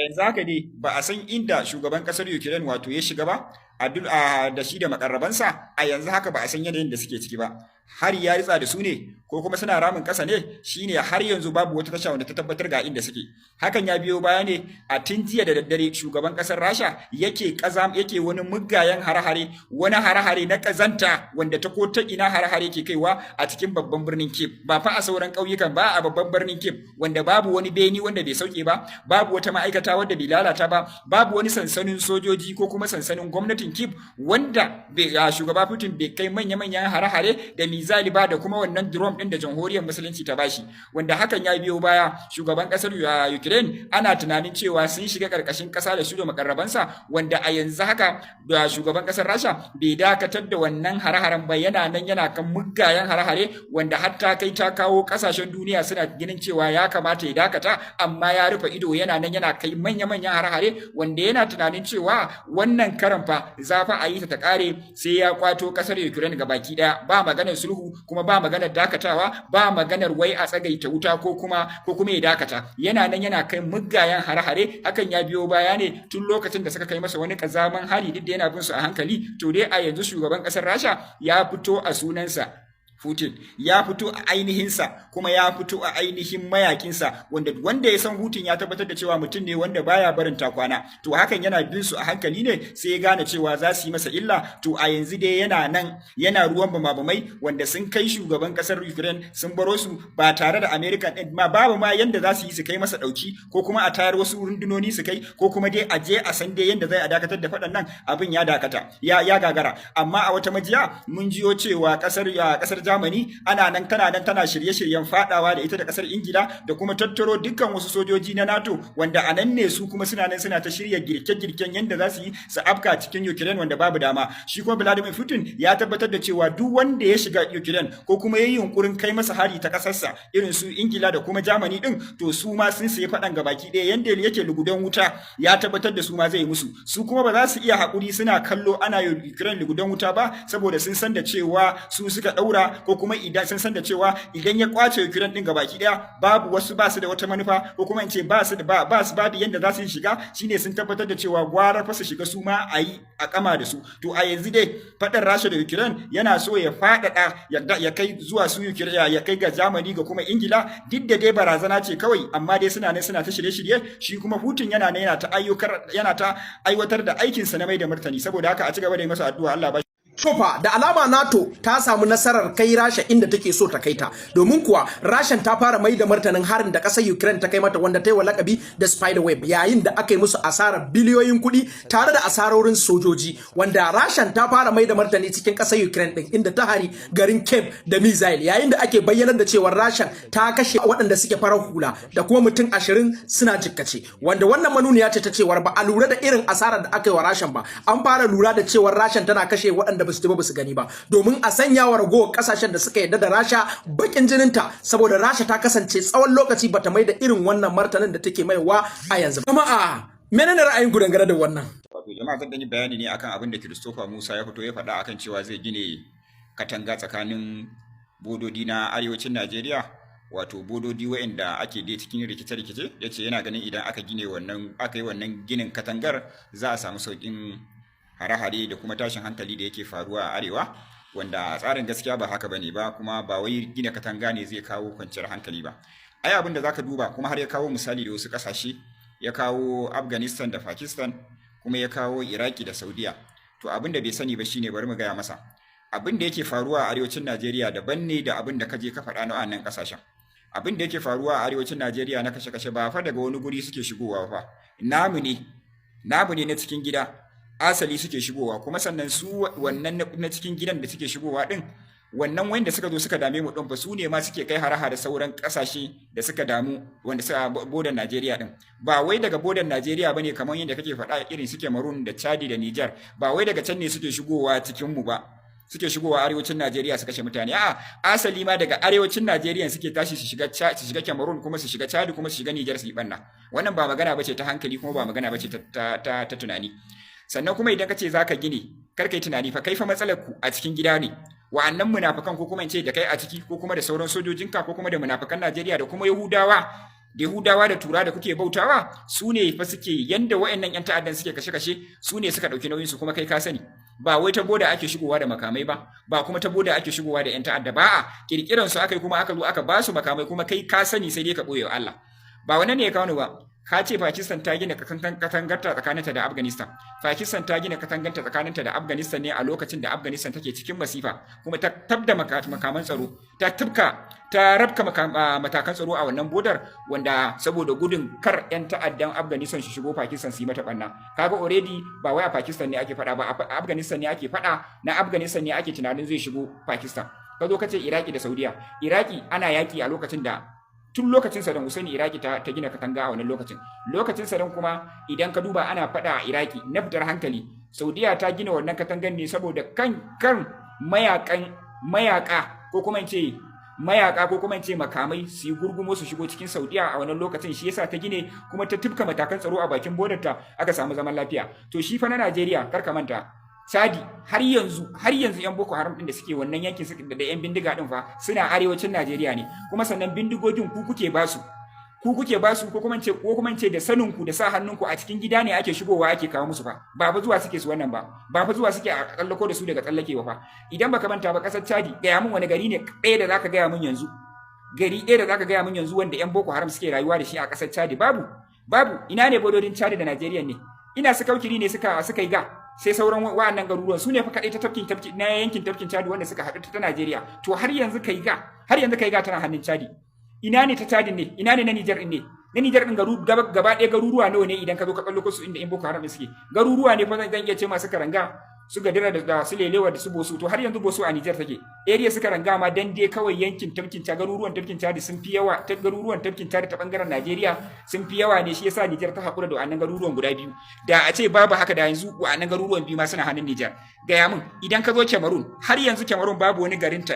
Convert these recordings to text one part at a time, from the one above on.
yanzu haka dai ba a san inda shugaban kasar Ukraine wato ya shiga ba da shi da makarrabansa a yanzu haka ba a san yanayin da suke ciki ba. Har ya ritsa da su ne ko kuma suna ramin kasa ne shine har yanzu babu wata tasha wanda ta tabbatar ga inda suke. Hakan ya biyo baya ne a tun jiya da daddare shugaban kasar Rasha yake wani muggayen hare-hare, wani hare-hare na kazanta wanda ta ko ta ina hare-hare ke kaiwa a cikin babban birnin Kyiv, ba fa a sauran ƙauyukan ba, a babban birnin Kyiv wanda babu wani beni wanda bai sauke ba, babu wata ma'aikata wanda bai lalata ba, babu wani sansanin sojoji ko kuma sansanin gwamnatin Kyiv wanda shugaba Putin bai kai manya-manyan hare-hare da mizali ba da kuma wannan drone din da jamhuriyar musulunci ta bashi, wanda hakan ya biyo baya shugaban kasar Ukraine ana tunanin cewa sun shiga karkashin kasa da su da makarrabansa, wanda a yanzu haka shugaban kasar Rasha bai dakatar da wannan hare-haren ba, yana nan yana kan muggayen hare-hare wanda hatta kai ta kawo kasashen duniya suna ginin cewa ya kamata ya dakata, amma ya rufe ido yana nan yana kai manya-manyan hare-hare wanda yana tunanin cewa wannan karan fa za fa a yi ta kare sai ya kwato kasar Ukraine gabaki daya, ba maganar sulhu kuma ba maganar dakatawa, ba maganar wai a tsagaita wuta ko kuma ya dakata, yana nan yana kai muggayen hare-hare. Hakan ya biyo baya ne tun lokacin da suka kai masa wani kazaman hari duk da yana bin su a hankali. To dai a yanzu shugaban kasar Rasha ya fito a sunansa Putin, ya fito a ainihinsa kuma ya fito a ainihin mayakinsa wanda ya san Putin ya tabbatar da cewa mutum ne wanda baya barin takwana. To hakan yana bin su a hankali ne sai ya gane cewa za su yi masa illa. To a yanzu dai yana nan yana ruwan bamabamai wanda sun kai shugaban kasar Ukraine sun baro su ba tare da American din ma babu ma yanda za su yi su kai masa dauki ko kuma a tayar wasu rundunoni su kai ko kuma dai a je a san dai yanda zai a dakatar da faɗan nan. Abin ya dakata ya gagara. Amma a wata majiya mun jiyo cewa kasar Germany tana shirye-shiryen fadawa da ita da kasar Ingila da kuma tattaro dukkan wasu sojoji na NATO wanda a nan ne su kuma suna ta shirya girke-girken yanda za su yi su afka cikin Ukraine wanda babu dama. Shi kuma Vladimir Putin ya tabbatar da cewa duk wanda ya shiga Ukraine ko kuma yayi yunkurin kai masa hari ta kasarsa irin su Ingila da kuma Germany din, to su ma sun sayi fadan gabaki ɗaya yanda yake lugudan wuta ya tabbatar da su ma zai musu. Su kuma ba za su iya hakuri suna kallo ana Ukraine lugudan wuta ba, saboda sun san da cewa su suka daura ko kuma idan sun san da cewa idan ya kwace Ukraine din gabaki daya babu wasu ba su da wata manufa ko kuma in ce ba su babu yanda za su shiga, shine sun tabbatar da cewa gwara fa su shiga su ma a yi a kama da su. To a yanzu dai fadar Rasha da Ukraine yana so ya fadada ya kai zuwa su Ukraine ya kai ga Germany ga kuma Ingila, duk da dai barazana ce kawai, amma dai suna ta shirye-shirye. Shi kuma Putin yana ta aiwatar da aikinsa na mai da martani, saboda haka a ci gaba da yi masa addu'a Allah ba. Tofa da alama NATO ta samu nasarar kai Rasha inda take so ta kai ta, domin kuwa Rashan ta fara mai da martanin harin da ƙasar Ukraine ta kai mata wanda ta yi wa lakabi da Spiderweb, yayin da aka yi musu asarar biliyoyin kuɗi tare da asarorin sojoji, wanda Rashan ta fara mai da martani cikin ƙasar Ukraine din inda ta hari garin Kyiv da missile, yayin da ake bayyanar da cewa Rashan ta kashe waɗanda suke farar hula da kuma mutum 20 suna jikkace, wanda wannan manuniya ce ta cewar ba a lura da irin asarar da aka yi wa Rashan ba, an fara lura da cewar Rashan tana kashe waɗanda ba su gani ba, domin a sanya wa ragowar kasashen da suka yarda da Rasha bakin jininta, saboda Rasha ta kasance tsawon lokaci bata mai da irin wannan martanin da take maiwa a yanzu. Jama'a menene ra'ayin ku dangane da wannan? Wato jama'a zan yi bayani ne akan abin da Christopher Musa ya fito ya faɗa akan cewa zai gine katanga tsakanin bododi na arewacin Najeriya, wato bododi waɗanda ake dai cikin rikice-rikice. Yace yana ganin idan aka yi wannan ginin katangar za a samu sauƙin hare-hare da kuma tashin hankali da yake faruwa a arewa, wanda tsarin gaskiya ba haka bane ba, kuma ba wai gina katanga ne zai kawo kwanciyar hankali ba. Ai abin da zaka duba kuma har ya kawo misali da wasu kasashe, ya kawo Afghanistan da Pakistan, kuma ya kawo Iraki da Saudiya. To abin da bai sani ba shine, bari mu gaya masa, abin da yake faruwa a arewacin Najeriya daban ne da abin da kaje ka faɗa na wannan kasashen. Abin da yake faruwa a arewacin Najeriya na kashe-kashe ba fa daga wani guri suke shigowa fa, namu ne na cikin gida asali suke shigowa, kuma sannan su wannan na cikin gidan da suke shigowa din, wannan wanda suka zo suka dame mu din fa su ne ma suke kai haraha da sauran kasashe da suka damu wanda suka bodan Najeriya din. Ba wai daga bodan Najeriya bane kamar yadda kake faɗa irin suke Cameroon da Chad da Niger, ba wai daga can ne suke shigowa cikin mu ba, suke shigowa arewacin Najeriya su kashe mutane. A'a, asali ma daga arewacin Najeriya suke tashi su shiga Cameroon, kuma su shiga Chad, kuma su shiga Niger su yi banna. Wannan ba magana bace ta hankali, kuma ba magana bace ta tunani. Sannan kuma idan ka ce za ka gine, kar ka yi tunani fa kai fa matsalar ku a cikin gida ne. Wa'annan munafukan, ko kuma in ce da kai a ciki, ko kuma da sauran sojojinka, ko kuma da munafukan Najeriya da kuma Yahudawa da Yahudawa da Tura da kuke bautawa su ne fa suke yanda wayannan yan ta'addan suke kashe-kashe su ne suka dauki nauyin su kuma kai ka sani ba wai ta boda ake shigowa da makamai ba kuma ta boda ake shigowa da yan ta'adda ba a kirkiran su aka yi kuma aka zo aka ba su makamai kuma kai ka sani sai dai ka boye wa Allah ba wannan ne ya kawo ni ba ka ce Pakistan ta gina katangarta tsakaninta da Afghanistan. Pakistan ta gina katangarta tsakaninta da Afghanistan ne a lokacin da Afghanistan take cikin masifa kuma ta tabda makaman tsaro, ta rabka matakan tsaro a wannan bodar wanda saboda gudun kar 'yan ta'addan Afghanistan su shigo Pakistan su yi mata banna. Kaga already ba wai a Pakistan ne ake faɗa ba, a Afghanistan ne ake faɗa, na Afghanistan ne ake tunanin zai shigo Pakistan. Ka zo ka ce Iraki da Saudiya. Iraki ana yaki a lokacin da tun lokacin Saddam Hussein Iraki ta gina katanga a wannan lokacin Saddam kuma idan ka duba ana faɗa a Iraki na fitar hankali Saudiya ta gina wannan katangan ne saboda kan mayaka ko kuma in ce makamai su yi gurgumo su shigo cikin Saudiya a wannan lokacin shi yasa ta gine kuma ta tufka matakan tsaro a bakin bodarta aka samu zaman lafiya. To shi fa na Najeriya kar ka manta Chadi har yanzu yan Boko Haram din da suke wannan yankin da yan bindiga din fa suna arewacin Najeriya ne kuma sannan bindigogin ku kuke basu ko kuma ce da sanin ku da sa hannun ku a cikin gida ne ake shigowa ake kawo musu fa ba zuwa suke su wannan ba fa zuwa suke a tsallako da su daga tsallakewa fa. Idan baka manta ba kasar Chadi gaya mun wani gari ne ɗaya da zaka gaya mun yanzu wanda yan Boko Haram suke rayuwa da shi a kasar Chadi babu ina ne bododin Chadi da Najeriya ne ina su kaukiri ne suka yi ga sai sauran wa'annan garuruwan su ne fa kadai ta tafkin na yankin tafkin Chadi wanda suka haɗu ta Najeriya. To har yanzu kai ga tana hannun Chadi. Ina ne ta Chadi ne? Ina ne na Niger ne? Na Niger din gaba ɗaya garuruwa nawa ne idan ka zo ka kallo su inda in Boko Haram suke? Garuruwa ne fa zan iya ce masu Karanga, su Gadira da su Lelewa da su Boso. To har yanzu Boso a Niger take. Area su Karanga ma dan dai kawai yankin tafkin Chadi, garuruwan tafkin Chadi sun fi yawa, garuruwan tafkin Chadi ta bangaren Najeriya sun fi yawa ne shi yasa Niger ta hakura da wannan garuruwan guda biyu. Da a ce babu haka da yanzu wannan garuruwan biyu ma suna hannun Niger. Gaya min idan ka zo Cameroon har yanzu Cameroon babu wani garin ta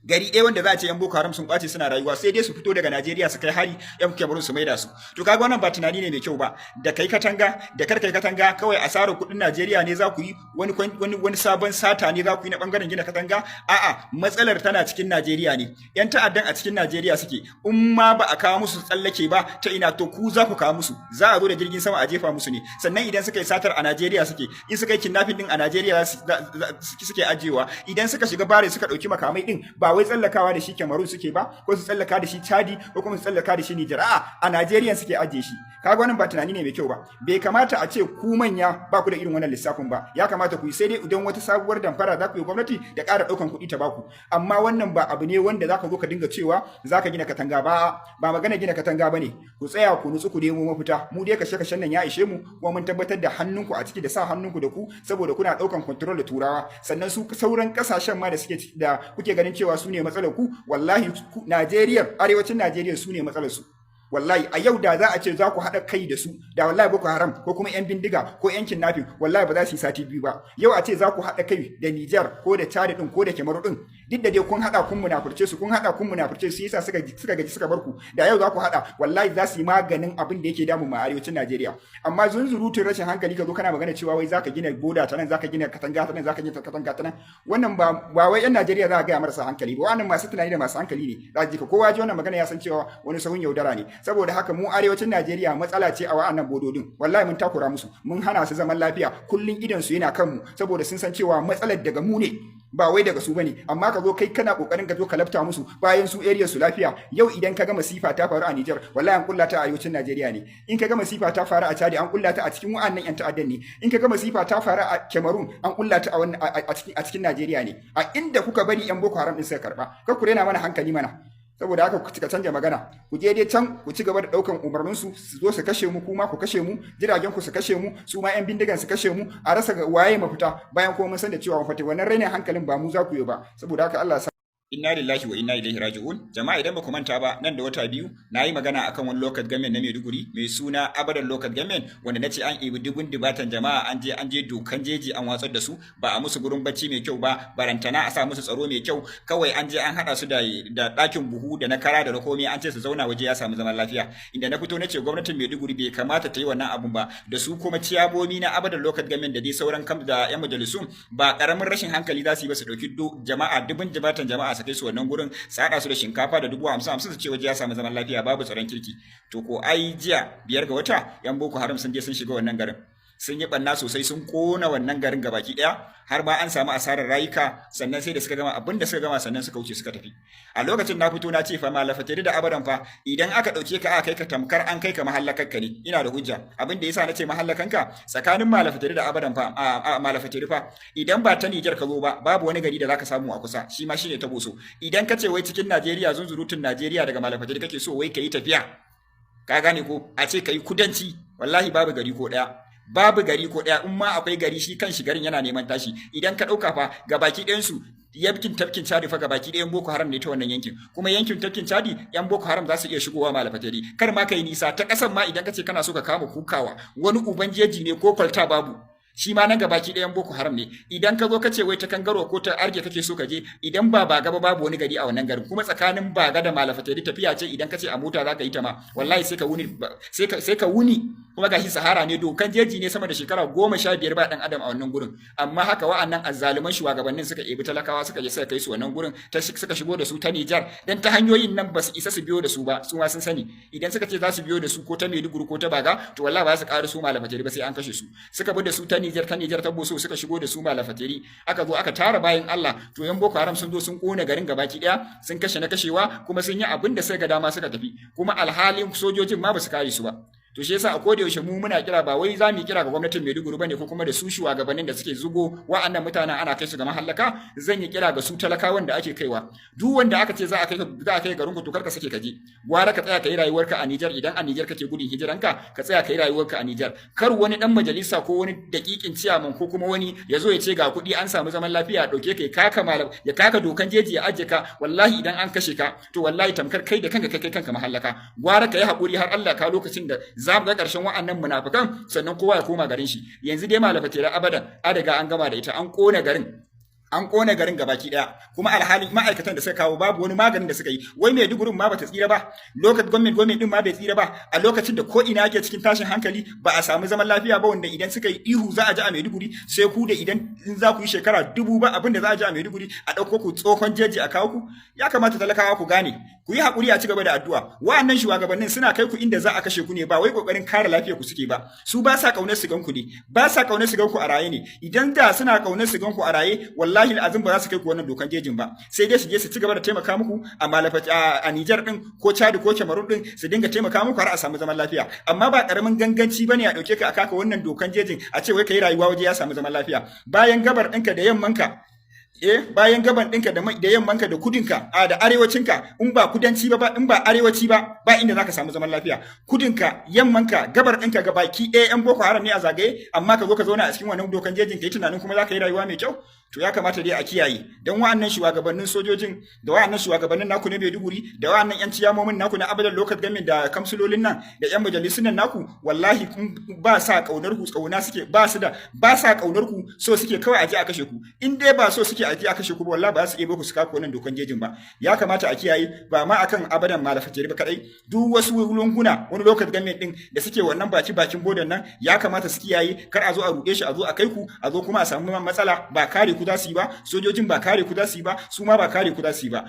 gari ɗaya wanda za a ce yan Boko Haram sun kwace suna rayuwa sai dai su fito daga Najeriya su kai hari yan Cameroon su maida su. To kaga wannan ba tunani ne mai kyau ba, da kai katanga da kar kai katanga kawai asarar kuɗin Najeriya ne za ku yi, wani sabon sata ne za ku yi na bangaren gina katanga. A'a, matsalar tana cikin Najeriya ne, yan ta'addan a cikin Najeriya suke, in ma ba a kawo musu tsallake ba ta ina to ku za ku kawo musu, za a zo da jirgin sama a jefa musu ne. Sannan idan suka yi satar a Najeriya suke, in suka yi kidnapping din a Najeriya suke ajewa, idan suka shiga bare suka ɗauki makamai din ba wai tsallakawa da shi Cameroon suke ba, ko su tsallaka da shi Chadi ko kuma su tsallaka da shi Niger. A Najeriya suke ajiye shi. Kaga wannan ba tunani ne mai kyau ba. Bai kamata a ce ku manya ba ku da irin wannan lissafin ba. Ya kamata ku yi sai dai idan wata sabuwar damfara za ku yi gwamnati da ƙara ɗaukan kuɗi ta baku. Amma wannan ba abu ne wanda za ka zo ka dinga cewa za ka gina katanga ba magana gina katanga ba ne. Ku tsaya ku nutsu ku nemo mafita. Mu dai kashe-kashen nan ya ishe mu kuma mun tabbatar da hannunku a ciki da sa hannunku da ku saboda kuna ɗaukan control da Turawa. Sannan su sauran ƙasashen ma da kuke ganin cewa su ne matsalar ku, wallahi Najeriya, arewacin Najeriya su ne matsalar su. Wallahi a yau da za a ce za ku haɗa kai da su, da wallahi Boko Haram ko kuma yan bindiga ko yan kidnapping wallahi ba za su yi sati biyu ba. Yau a ce za ku haɗa kai da Niger ko da Chad din ko da Cameroon din, duk da dai kun haɗa kun munafurce su yasa suka gaji suka bar ku. Da yau za ku haɗa wallahi za su yi maganin abin da yake damu ma arewacin Najeriya. Amma zunzurutun rashin hankali ka zo kana magana cewa wai zaka gina boda ta nan, zaka gina katanga ta nan, zaka gina katanga ta nan. Wannan ba wai yan Najeriya za ka ga marasa hankali ba, wannan masu tunani da masu hankali ne. Za ji ka kowa ji wannan magana ya san cewa wani sahun yaudara ne. Saboda haka mu arewacin Najeriya matsala ce a wa'annan bododin, wallahi mun takura musu, mun hana su zaman lafiya, kullun idan su yana kanmu saboda sun san cewa matsalar daga mu ne ba wai daga su bane. Amma ka zo kai kana kokarin ka zo ka lafta musu bayan su area su lafiya. Yau idan ka ga masifa ta faru a Niger wallahi an kullata a arewacin Najeriya ne. In ka ga masifa ta faru a Chad an kullata a cikin wa'annan yan ta'addan ne. In ka ga masifa ta faru a Cameroon an kullata a cikin Najeriya ne. A inda kuka bari yan Boko Haram din suka karba, kar ku rena mana hankali mana. Saboda haka ku cika canja magana, ku je dai can ku ci gaba da daukan umarnin su zo su kashe mu, kuma ku kashe mu, jiragen ku su kashe mu, su ma yan bindigan su kashe mu, a rasa waye mafita bayan kuma mun san da cewa mafita wannan rainin hankalin ba mu za ku yi ba. Saboda haka Allah Inna lillahi wa inna ilaihi raji'un. Jama'a idan ba ku manta ba, nan da wata biyu na yi magana akan wani local government na Maiduguri mai suna Abadan local government, wanda nace an ibi dubun dubatan jama'a an je dokan jeji an watsar da su, ba a musu gurin bacci mai kyau ba, barantana a sa musu tsaro mai kyau, kawai an je an hada su da ɗakin buhu da na kara da na komai, an ce su zauna waje ya samu zaman lafiya. Inda na fito nace gwamnatin Maiduguri bai kamata ta yi wannan abun ba, da su kuma ciyabomi na Abadan local government da dai sauran kam da yan majalisun ba karamin rashin hankali za su yi ba, su dauki jama'a dubun dubatan jama'a jama'a su kai su wannan gurin su haɗa su da shinkafa da 50,000 su ce waje ya samu zaman lafiya babu tsaron kirki. To ko ai jiya 5 ga wata yan Boko Haram sun je sun shiga wannan garin, sun yi ɓanna sosai, sun kona wannan garin gabaki ɗaya, har ma an samu asarar rayuka. Sannan sai da suka gama abin da suka gama sannan suka wuce suka tafi. A lokacin na fito na ce fa Malafatari da Abadan fa idan aka ɗauke ka aka kai ka tamkar an kai ka mahallakanka ne. Ina da hujja. Abin da yasa na ce mahallakanka tsakanin Malafatari da Abadan fa Malafatari fa idan ba ta Niger ka zo ba babu wani gari da zaka samu a kusa, shi ma shine ta Boso. Idan ka ce wai cikin Najeriya zunzurutun Najeriya daga Malafatari kake so wai ka yi tafiya, ka gane ko, a ce ka yi kudanci, wallahi babu gari ko ɗaya. Babu gari ko ɗaya, in ma akwai gari shi kan shi garin yana neman tashi. Idan ka ɗauka fa gabaki ɗayansu yankin tafkin Chadi fa gabaki ɗayan Boko Haram ne ta wannan yankin, kuma yankin tafkin Chadi yan Boko Haram za su iya shigowa Malafatari. Kar ma kai nisa ta ƙasan ma idan ka ce kana so ka kama kukawa wani uban jeji ne ko kwalta babu, shi ma nan gabaki ɗayan Boko Haram ne. Idan ka zo ka ce wai ta Kangaro ko ta Arge kake so ka je, idan ba Baga ba babu wani gari a wannan garin, kuma tsakanin Baga da Malafatari tafiya ce idan ka ce a mota za ka yi ta ma wallahi sai ka wuni kuma gashi Sahara ne, dokan jeji ne sama da shekara 15 ba dan adam a wannan gurin. Amma haka wa'annan azzaluman shugabannin suka ebi talakawa suka je suka kai su wannan gurin, suka shigo da su ta Nijar, dan ta hanyoyin nan ba su isa su biyo da su ba, su ma sun sani idan suka ce za su biyo da su ko ta Maiduguri ko ta Baga to wallahi ba su ƙara su Malafatari ba sai an kashe su. Suka bi da su ta Nijar ta Boso suka shigo da su Malafatari, aka zo aka tara bayan Allah. To yan Boko Haram sun zo sun kone garin gabaki daya, sun kashe na kashewa, kuma sun yi abin da sai ga dama suka tafi, kuma alhalin sojojin ma ba su kare su ba. To shi yasa a koda yaushe mu muna kira, ba wai za mu kira ga gwamnatin Maiduguri bane ko kuma da su shugabannin da suke zugo wa'annan mutanen ana kai su ga mahallaka, zan yi kira ga su talakawan da ake kaiwa. Duk wanda aka ce za a kai garin ku to karka sake kaje, gwara ka tsaya kai rayuwarka a Niger. Idan a Niger kake gudun hijiranka ka tsaya kai rayuwarka a Niger. Kar wani dan majalisa ko wani dakikin ciyaman ko kuma wani ya zo ya ce ga kuɗi an samu zaman lafiya a dauke kai kaka malam ya kaka dokan jeji ya aje ka, wallahi idan an kashe ka to wallahi tamkar kai da kanka kai kanka mahallaka. Gwara ka yi hakuri har Allah ka lokacin da za mu ga ƙarshen wa'annan munafikan, sannan kowa ya koma garin shi. Yanzu dai Malafatari Abadan an riga an gama da ita, an kona garin gabaki daya, kuma alhali ma'aikatan da suka kawo babu wani maganin da suka yi. Wai Maiduguri ma bata tsira ba, lokacin gwamnati din ma bai tsira ba, a lokacin da ko ina yake cikin tashin hankali ba a samu zaman lafiya ba, wanda idan suka yi ihu za a ji a Maiduguri, sai ku da idan za ku yi shekara 1000 ba abin da za a ji a Maiduguri a dauko ku tsohon jeji a kawo ku. Ya kamata talakawa ku gane, ku yi hakuri a ci gaba da addu'a. Wa'annan shugabannin suna kai ku inda za a kashe ku ne, ba wai kokarin kare lafiyar ku suke ba. Su ba sa kaunar su ganku ne, ba sa kaunar su ganku a raye ne. Idan da suna kaunar su ganku a raye wallahi alazim ba za su kai ku wannan dokan jejin ba, sai dai su je su ci gaba da taimaka muku a Niger din ko Chad ko Cameroon din, su dinga taimaka muku har a samu zaman lafiya. Amma ba karamin ganganci bane a dauke ka a kaka wannan dokan jejin a ce wai kai rayuwa waje ya samu zaman lafiya, bayan gabar ɗinka da yammanka bayan gaban ɗinka da yammanka da kudinka da arewacinka, in ba kudanci ba in ba arewaci ba inda zaka samu zaman lafiya. Kudinka, yammanka, gabar ɗinka ga baki ɗaya yan Boko Haram ne a zagaye, amma ka zo ka zauna a cikin wannan dokan jejin kai tunanin kuma zaka yi rayuwa mai kyau. To ya kamata dai a kiyaye, dan wa'annan shugabannin sojojin da wa'annan shugabannin naku na Maiduguri da wa'annan yan ciyamomin naku na Abadan Local Government da kamsulolin nan da yan majalisun nan naku, wallahi ba sa kaunar ku, kauna suke ba sa kaunar ku, so suke kawai aje a kashe ku. In dai ba so suke aje a kashe ku, wallahi ba za su iya ku su kawo wannan dokan jejin ba. Ya kamata a kiyaye, ba ma akan Abadan Malafatari ba kadai, duk wasu lunguna wani Local Government din da suke wannan bakin bodan nan ya kamata su kiyaye, kar a zo a ruɗe shi, a zo a kai ku, a zo kuma a samu matsala. Ba kare ku za su yi ba, sojojin ba kare ku za su yi ba, su ma ba kare ku za su yi ba.